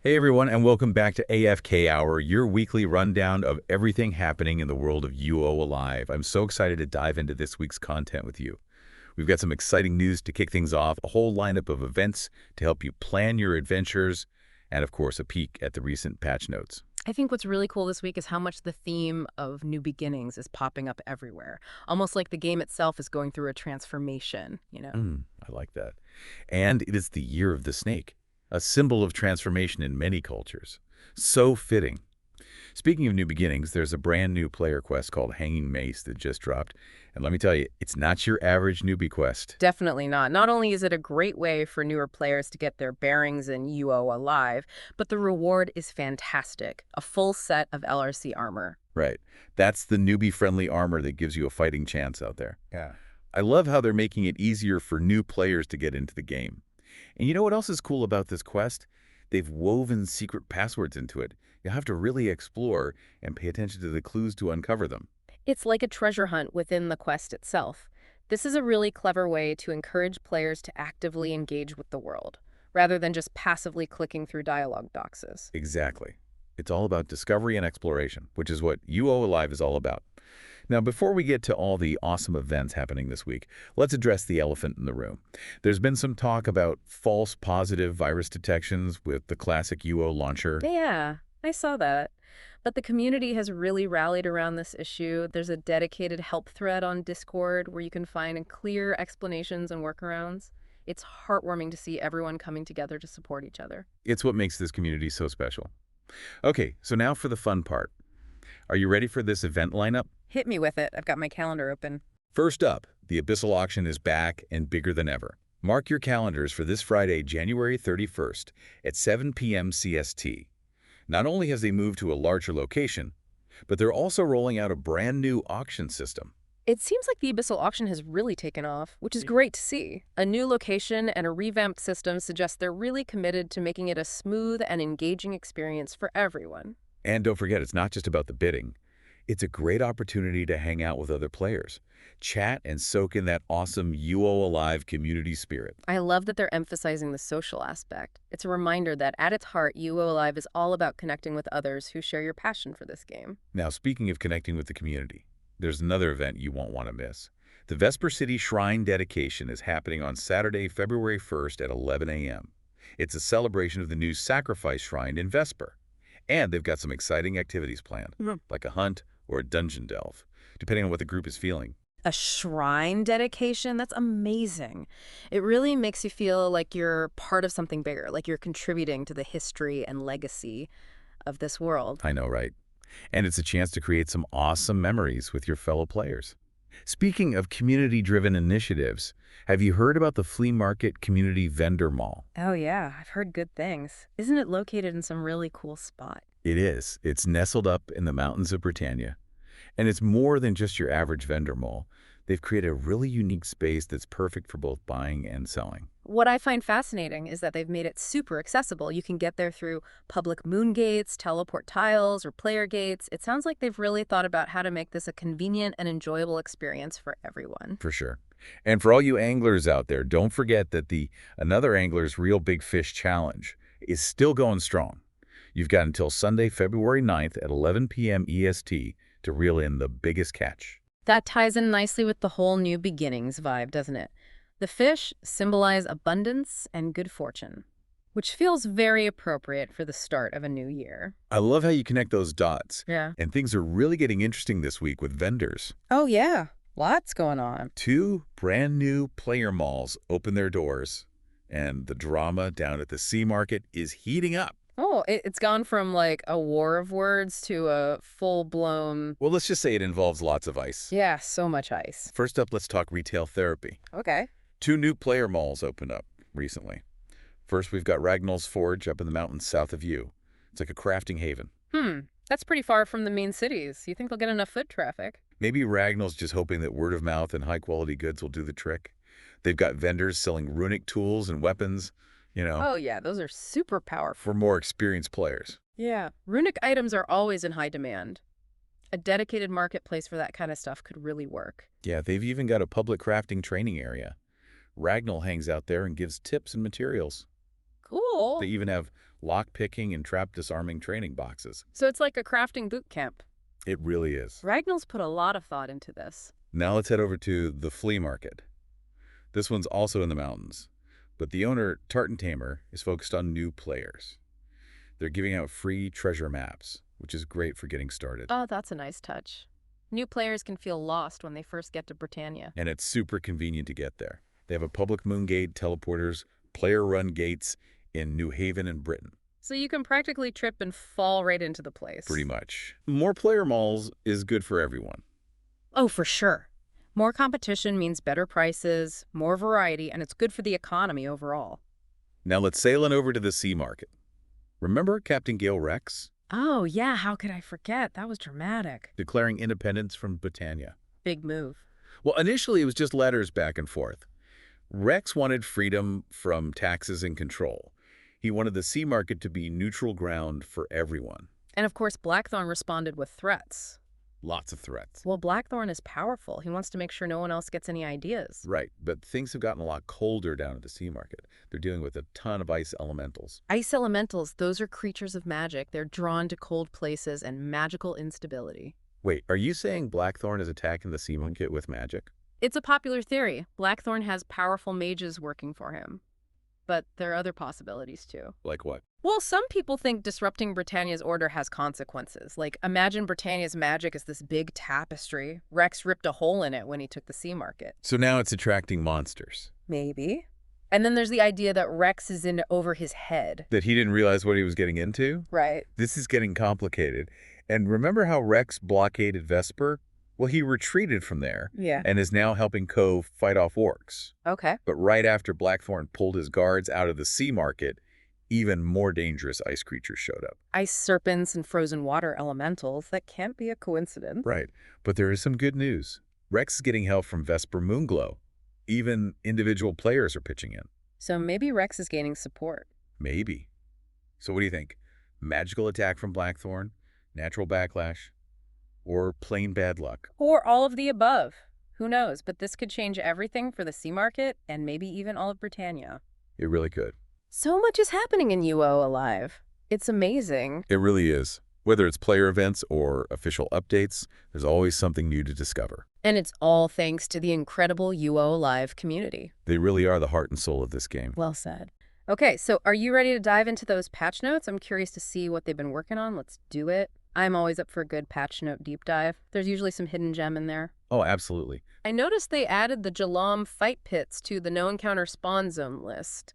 Hey everyone, and welcome back to AFK Hour, your weekly rundown of everything happening in the world of UOAlive. I'm so excited to dive into this week's content with you. We've got some exciting news to kick things off, a whole lineup of events to help you plan your adventures, and of course, a peek at the recent patch notes. I think what's really cool this week is how much the theme of new beginnings is popping up everywhere. Almost like the game itself is going through a transformation. I like that. And it is the Year of the Snake, a symbol of transformation in many cultures. So fitting. Speaking of new beginnings, there's a brand new player quest called Hanging Mace that just dropped. And let me tell you, it's not your average newbie quest. Definitely not. Not only is it a great way for newer players to get their bearings in UO Alive, but the reward is fantastic. A full set of LRC armor. Right. That's the newbie-friendly armor that gives you a fighting chance out there. Yeah. I love how they're making it easier for new players to get into the game. And you know what else is cool about this quest? They've woven secret passwords into it. You'll have to really explore and pay attention to the clues to uncover them. It's like a treasure hunt within the quest itself. This is a really clever way to encourage players to actively engage with the world, rather than just passively clicking through dialogue boxes. Exactly. It's all about discovery and exploration, which is what UOAlive is all about. Now, before we get to all the awesome events happening this week, let's address the elephant in the room. There's been some talk about false positive virus detections with the classic UO launcher. Yeah, I saw that. But the community has really rallied around this issue. There's a dedicated help thread on Discord where you can find clear explanations and workarounds. It's heartwarming to see everyone coming together to support each other. It's what makes this community so special. Okay, so now for the fun part. Are you ready for this event lineup? Hit me with it. I've got my calendar open. First up, the Abyssal Auction is back and bigger than ever. Mark your calendars for this Friday, January 31st at 7 p.m. CST. Not only has they moved to a larger location, but they're also rolling out a brand new auction system. It seems like the Abyssal Auction has really taken off, which is great to see. A new location and a revamped system suggest they're really committed to making it a smooth and engaging experience for everyone. And don't forget, it's not just about the bidding. It's a great opportunity to hang out with other players, chat, and soak in that awesome UOAlive community spirit. I love that they're emphasizing the social aspect. It's a reminder that at its heart, UO Live is all about connecting with others who share your passion for this game. Now, speaking of connecting with the community, there's another event you won't want to miss. The Vesper City Shrine dedication is happening on Saturday, February 1st at 11 a.m. It's a celebration of the new sacrifice shrine in Vesper. And they've got some exciting activities planned, like a hunt or a dungeon delve, depending on what the group is feeling. A shrine dedication? That's amazing. It really makes you feel like you're part of something bigger, like you're contributing to the history and legacy of this world. I know, right? And it's a chance to create some awesome memories with your fellow players. Speaking of community-driven initiatives, have you heard about the Flea Market Community Vendor Mall? Oh yeah, I've heard good things. Isn't it located in some really cool spot? It is. It's nestled up in the mountains of Britannia. And it's more than just your average vendor mall. They've created a really unique space that's perfect for both buying and selling. What I find fascinating is that they've made it super accessible. You can get there through public moon gates, teleport tiles, or player gates. It sounds like they've really thought about how to make this a convenient and enjoyable experience for everyone. For sure. And for all you anglers out there, don't forget that the Another Angler's Real Big Fish Challenge is still going strong. You've got until Sunday, February 9th at 11 p.m. EST to reel in the biggest catch. That ties in nicely with the whole new beginnings vibe, doesn't it? The fish symbolize abundance and good fortune, which feels very appropriate for the start of a new year. I love how you connect those dots. Yeah. And things are really getting interesting this week with vendors. Oh, yeah. Lots going on. 2 brand new player malls open their doors, and the drama down at the Sea Market is heating up. Oh, it's gone from like a war of words to a full-blown... Well, let's just say it involves lots of ice. Yeah, so much ice. First up, let's talk retail therapy. Okay. 2 new player malls opened up recently. First, we've got Ragnall's Forge up in the mountains south of you. It's like a crafting haven. That's pretty far from the main cities. You think they'll get enough foot traffic? Maybe Ragnall's just hoping that word of mouth and high-quality goods will do the trick. They've got vendors selling runic tools and weapons, Oh, yeah, those are super powerful. for more experienced players. Yeah, runic items are always in high demand. A dedicated marketplace for that kind of stuff could really work. Yeah, they've even got a public crafting training area. Ragnall hangs out there and gives tips and materials. Cool. They even have lock-picking and trap disarming training boxes. So it's like a crafting boot camp. It really is. Ragnall's put a lot of thought into this. Now let's head over to the flea market. This one's also in the mountains, but the owner, Tartan Tamer, is focused on new players. They're giving out free treasure maps, which is great for getting started. Oh, that's a nice touch. New players can feel lost when they first get to Britannia. And it's super convenient to get there. They have a public moon gate, teleporters, player-run gates in New Haven and Britain. So you can practically trip and fall right into the place. Pretty much. More player malls is good for everyone. Oh, for sure. More competition means better prices, more variety, and it's good for the economy overall. Now let's sail on over to the sea market. Remember Captain Gale Rex? Oh, yeah, how could I forget? That was dramatic. Declaring independence from Britannia. Big move. Well, initially it was just letters back and forth. Rex wanted freedom from taxes and control. He wanted the sea market to be neutral ground for everyone. And of course, Blackthorn responded with threats. Lots of threats. Well, Blackthorn is powerful. He wants to make sure no one else gets any ideas. Right, but things have gotten a lot colder down at the sea market. They're dealing with a ton of ice elementals. Ice elementals, those are creatures of magic. They're drawn to cold places and magical instability. Wait, are you saying Blackthorn is attacking the sea market with magic? It's a popular theory. Blackthorn has powerful mages working for him. But there are other possibilities, too. Like what? Well, some people think disrupting Britannia's order has consequences. Like, imagine Britannia's magic is this big tapestry. Rex ripped a hole in it when he took the sea market. So now it's attracting monsters. Maybe. And then there's the idea that Rex is in over his head. That he didn't realize what he was getting into? Right. This is getting complicated. And remember how Rex blockaded Vesper? Well, he retreated from there. Yeah. And is now helping Cove fight off orcs. Okay. But right after Blackthorn pulled his guards out of the sea market, even more dangerous ice creatures showed up. Ice serpents and frozen water elementals. That can't be a coincidence. Right. But there is some good news. Rex is getting help from Vesper Moonglow. Even individual players are pitching in. So maybe Rex is gaining support. Maybe. So what do you think? Magical attack from Blackthorn? Natural backlash? Or plain bad luck? Or all of the above. Who knows? But this could change everything for the sea market and maybe even all of Britannia. It really could. So much is happening in UOAlive. It's amazing. It really is. Whether it's player events or official updates, there's always something new to discover. And it's all thanks to the incredible UOAlive community. They really are the heart and soul of this game. Well said. Okay, so are you ready to dive into those patch notes? I'm curious to see what they've been working on. Let's do it. I'm always up for a good patch note deep dive. There's usually some hidden gem in there. Oh, absolutely. I noticed they added the Jalam fight pits to the no encounter spawn zone list.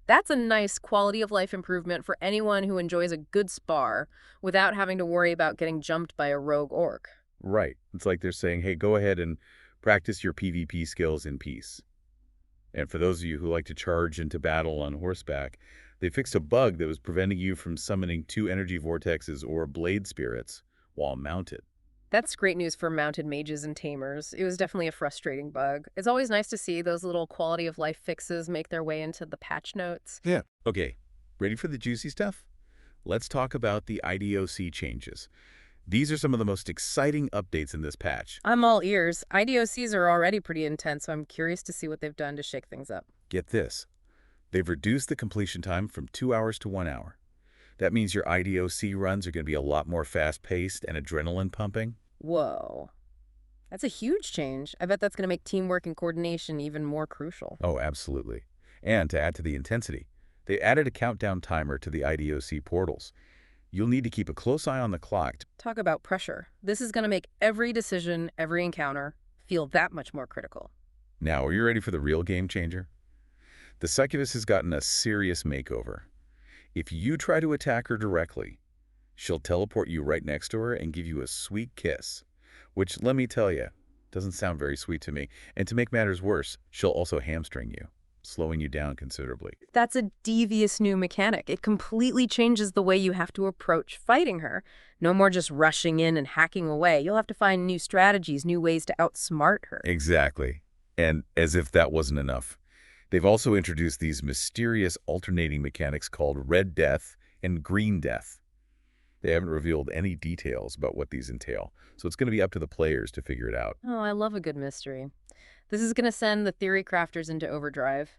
That's a nice quality of life improvement for anyone who enjoys a good spar without having to worry about getting jumped by a rogue orc. Right. It's like they're saying, hey, go ahead and practice your PvP skills in peace. And for those of you who like to charge into battle on horseback, they fixed a bug that was preventing you from summoning 2 energy vortexes or blade spirits while mounted. That's great news for mounted mages and tamers. It was definitely a frustrating bug. It's always nice to see those little quality of life fixes make their way into the patch notes. Yeah. Okay, ready for the juicy stuff? Let's talk about the IDOC changes. These are some of the most exciting updates in this patch. I'm all ears. IDOCs are already pretty intense, so I'm curious to see what they've done to shake things up. Get this. They've reduced the completion time from 2 hours to 1 hour. That means your IDOC runs are going to be a lot more fast-paced and adrenaline pumping. Whoa. That's a huge change. I bet that's going to make teamwork and coordination even more crucial. Oh, absolutely. And to add to the intensity, they added a countdown timer to the IDOC portals. You'll need to keep a close eye on the clock. Talk about pressure. This is going to make every decision, every encounter, feel that much more critical. Now, are you ready for the real game changer? The succubus has gotten a serious makeover. If you try to attack her directly, she'll teleport you right next to her and give you a sweet kiss, which, let me tell you, doesn't sound very sweet to me. And to make matters worse, she'll also hamstring you, slowing you down considerably. That's a devious new mechanic. It completely changes the way you have to approach fighting her. No more just rushing in and hacking away. You'll have to find new strategies, new ways to outsmart her. Exactly. And as if that wasn't enough, they've also introduced these mysterious alternating mechanics called Red Death and Green Death. They haven't revealed any details about what these entail, so it's going to be up to the players to figure it out. Oh, I love a good mystery. This is going to send the theory crafters into overdrive.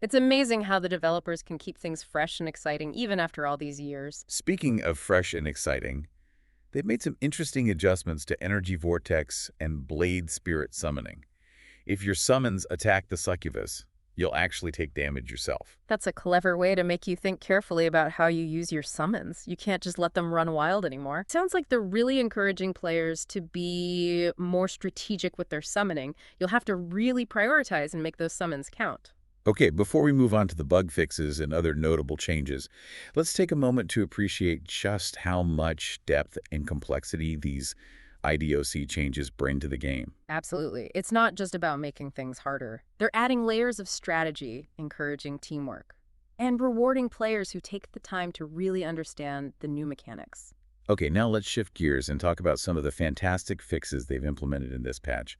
It's amazing how the developers can keep things fresh and exciting even after all these years. Speaking of fresh and exciting, they've made some interesting adjustments to energy vortex and blade spirit summoning. If your summons attack the succubus, you'll actually take damage yourself. That's a clever way to make you think carefully about how you use your summons. You can't just let them run wild anymore. Sounds like they're really encouraging players to be more strategic with their summoning. You'll have to really prioritize and make those summons count. Okay, before we move on to the bug fixes and other notable changes, let's take a moment to appreciate just how much depth and complexity these IDOC changes bring to the game. Absolutely. It's not just about making things harder. They're adding layers of strategy, encouraging teamwork, and rewarding players who take the time to really understand the new mechanics. Okay, now let's shift gears and talk about some of the fantastic fixes they've implemented in this patch.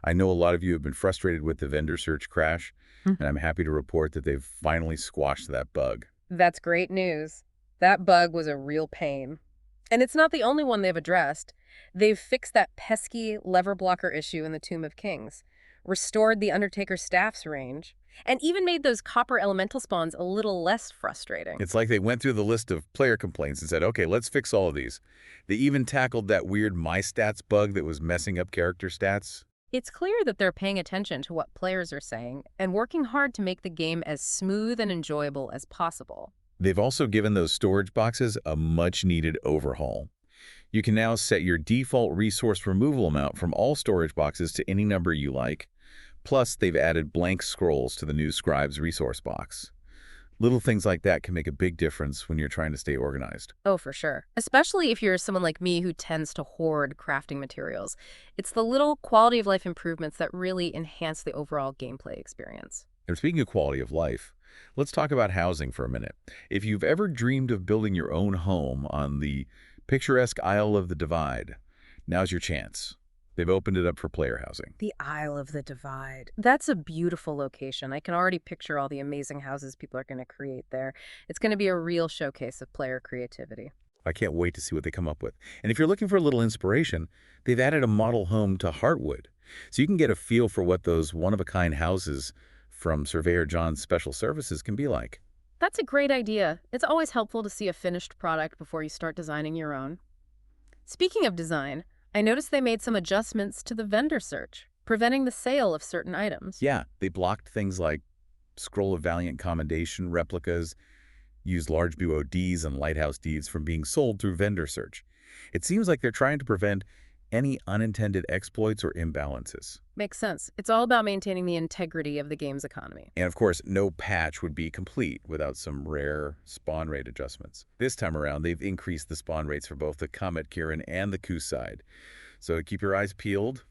I know a lot of you have been frustrated with the vendor search crash, and I'm happy to report that they've finally squashed that bug. That's great news. That bug was a real pain. And it's not the only one they've addressed. They've fixed that pesky lever blocker issue in the Tomb of Kings, restored the Undertaker's staff's range, and even made those copper elemental spawns a little less frustrating. It's like they went through the list of player complaints and said, okay, let's fix all of these. They even tackled that weird My Stats bug that was messing up character stats. It's clear that they're paying attention to what players are saying and working hard to make the game as smooth and enjoyable as possible. They've also given those storage boxes a much-needed overhaul. You can now set your default resource removal amount from all storage boxes to any number you like. Plus, they've added blank scrolls to the new Scribe's resource box. Little things like that can make a big difference when you're trying to stay organized. Oh, for sure. Especially if you're someone like me who tends to hoard crafting materials. It's the little quality of life improvements that really enhance the overall gameplay experience. And speaking of quality of life, let's talk about housing for a minute. If you've ever dreamed of building your own home on the picturesque Isle of the Divide, now's your chance. They've opened it up for player housing. The Isle of the Divide. That's a beautiful location. I can already picture all the amazing houses people are going to create there. It's going to be a real showcase of player creativity. I can't wait to see what they come up with. And if you're looking for a little inspiration, they've added a model home to Heartwood, so you can get a feel for what those one-of-a-kind houses from Surveyor John's Special Services can be like. That's a great idea. It's always helpful to see a finished product before you start designing your own. Speaking of design, I noticed they made some adjustments to the vendor search, preventing the sale of certain items. Yeah, they blocked things like Scroll of Valiant Commendation replicas, used large BODs and Lighthouse deeds from being sold through vendor search. It seems like they're trying to prevent any unintended exploits or imbalances. Makes sense. It's all about maintaining the integrity of the game's economy. And of course, no patch would be complete without some rare spawn rate adjustments. This time around, they've increased the spawn rates for both the Comet Kirin and the Ku side. So keep your eyes peeled.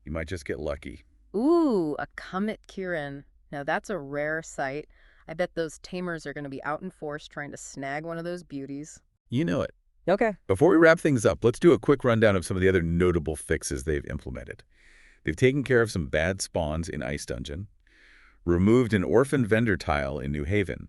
You might just get lucky. Ooh, a Comet Kirin. Now that's a rare sight. I bet those tamers are going to be out in force trying to snag one of those beauties. You know it. Okay. Before we wrap things up, let's do a quick rundown of some of the other notable fixes they've implemented. They've taken care of some bad spawns in Ice Dungeon, removed an orphan vendor tile in New Haven,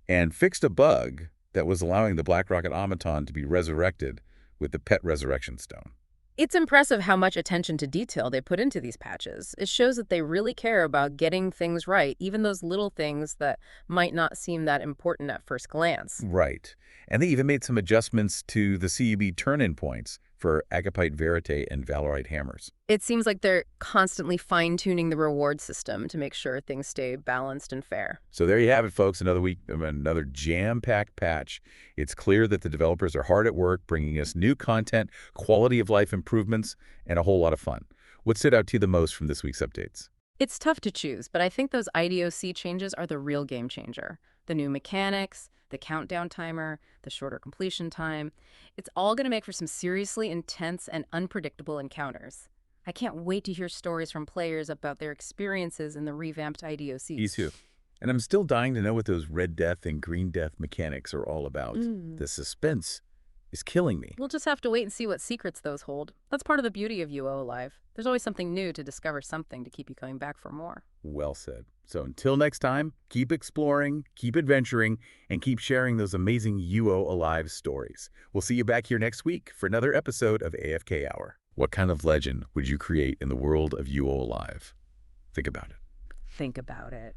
and fixed a bug that was allowing the Black Rocket Automaton to be resurrected with the Pet Resurrection Stone. It's impressive how much attention to detail they put into these patches. It shows that they really care about getting things right, even those little things that might not seem that important at first glance. Right. And they even made some adjustments to the CUB turn-in points for Agapite Verite and Valorite hammers. It seems like they're constantly fine-tuning the reward system to make sure things stay balanced and fair. So there you have it, folks. Another week, another jam-packed patch. It's clear that the developers are hard at work, bringing us new content, quality of life improvements, and a whole lot of fun. What stood out to you the most from this week's updates? It's tough to choose, but I think those IDOC changes are the real game changer. The new mechanics, the countdown timer, the shorter completion time. It's all going to make for some seriously intense and unpredictable encounters. I can't wait to hear stories from players about their experiences in the revamped IDOC. Me too. And I'm still dying to know what those Red Death and Green Death mechanics are all about. The suspense is killing me. We'll just have to wait and see what secrets those hold. That's part of the beauty of UOAlive. There's always something new to discover, something to keep you coming back for more. Well said. So until next time, keep exploring, keep adventuring, and keep sharing those amazing UOAlive stories. We'll see you back here next week for another episode of AFK Hour. What kind of legend would you create in the world of UOAlive? Think about it. Think about it.